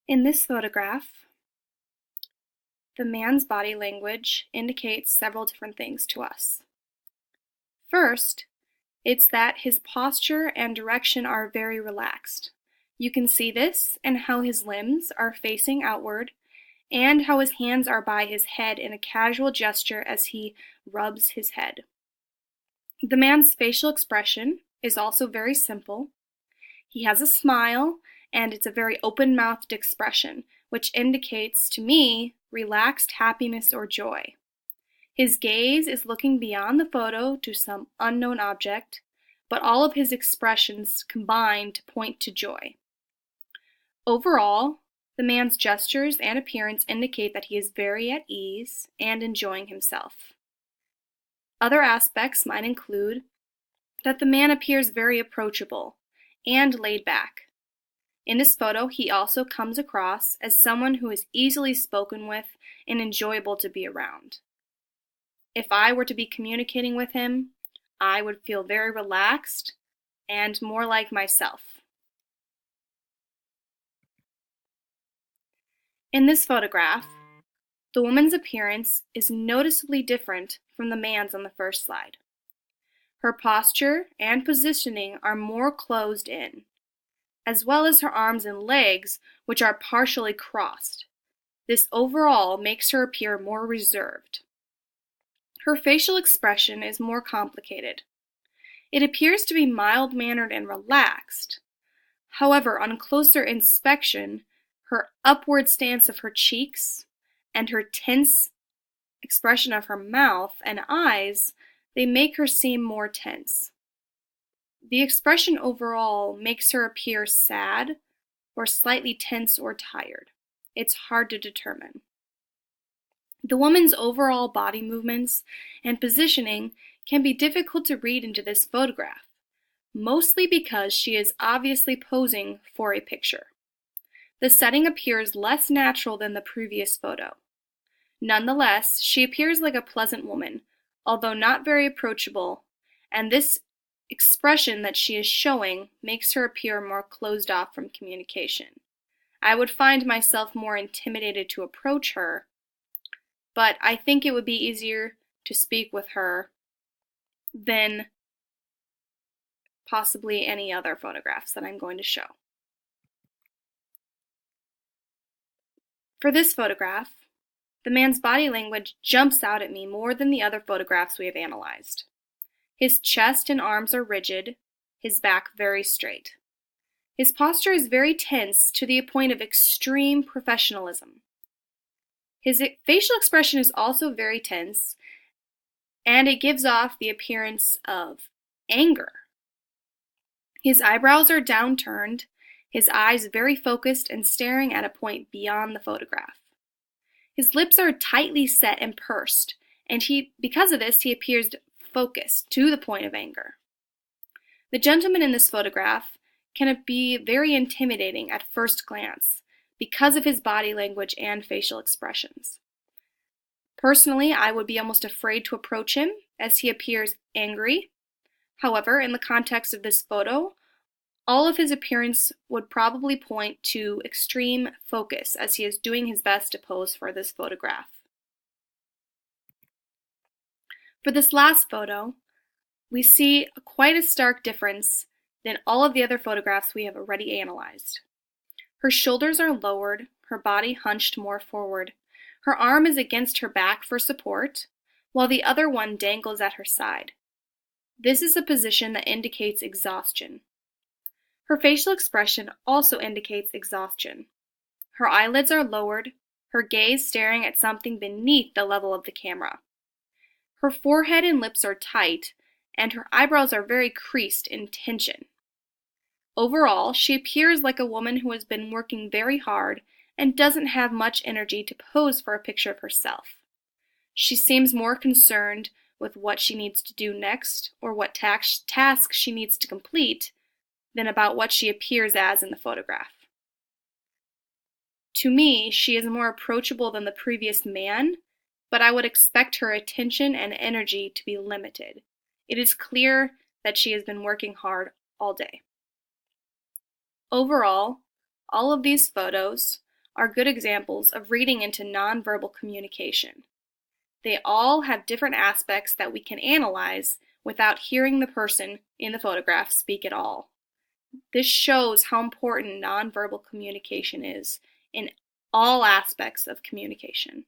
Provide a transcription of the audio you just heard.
In this photograph, the man's body language indicates several different things to us. First, it's that his posture and direction are very relaxed. You can see this in how his limbs are facing outward and how his hands are by his head in a casual gesture as he rubs his head. The man's facial expression is also very simple. He has a smile, and it's a very open-mouthed expression, which indicates to me relaxed happiness or joy. His gaze is looking beyond the photo to some unknown object, but all of his expressions combine to point to joy. Overall, the man's gestures and appearance indicate that he is very at ease and enjoying himself. Other aspects might include that the man appears very approachable and laid back. In this photo, he also comes across as someone who is easily spoken with and enjoyable to be around. If I were to be communicating with him, I would feel very relaxed and more like myself. In this photograph, the woman's appearance is noticeably different from the man's on the first slide. Her posture and positioning are more closed in, as well as her arms and legs, which are partially crossed. This overall makes her appear more reserved. Her facial expression is more complicated. It appears to be mild-mannered and relaxed. However, on closer inspection, her upward stance of her cheeks and her tense expression of her mouth and eyes, they make her seem more tense. The expression overall makes her appear sad or slightly tense or tired. It's hard to determine. The woman's overall body movements and positioning can be difficult to read into this photograph, mostly because she is obviously posing for a picture. The setting appears less natural than the previous photo. Nonetheless, she appears like a pleasant woman, although not very approachable, and this expression that she is showing makes her appear more closed off from communication. I would find myself more intimidated to approach her, but I think it would be easier to speak with her than possibly any other photographs that I'm going to show. For this photograph, the man's body language jumps out at me more than the other photographs we have analyzed. His chest and arms are rigid, his back very straight. His posture is very tense to the point of extreme professionalism. His facial expression is also very tense, and it gives off the appearance of anger. His eyebrows are downturned, his eyes very focused and staring at a point beyond the photograph. His lips are tightly set and pursed, and because of this, he appears focused to the point of anger. The gentleman in this photograph can be very intimidating at first glance because of his body language and facial expressions. Personally, I would be almost afraid to approach him as he appears angry. However, in the context of this photo, all of his appearance would probably point to extreme focus as he is doing his best to pose for this photograph. For this last photo, we see quite a stark difference than all of the other photographs we have already analyzed. Her shoulders are lowered, her body hunched more forward. Her arm is against her back for support, while the other one dangles at her side. This is a position that indicates exhaustion. Her facial expression also indicates exhaustion. Her eyelids are lowered, her gaze staring at something beneath the level of the camera. Her forehead and lips are tight, and her eyebrows are very creased in tension. Overall, she appears like a woman who has been working very hard and doesn't have much energy to pose for a picture of herself. She seems more concerned with what she needs to do next or what task she needs to complete than about what she appears as in the photograph. To me, she is more approachable than the previous man, but I would expect her attention and energy to be limited. It is clear that she has been working hard all day. Overall, all of these photos are good examples of reading into nonverbal communication. They all have different aspects that we can analyze without hearing the person in the photograph speak at all. This shows how important nonverbal communication is in all aspects of communication.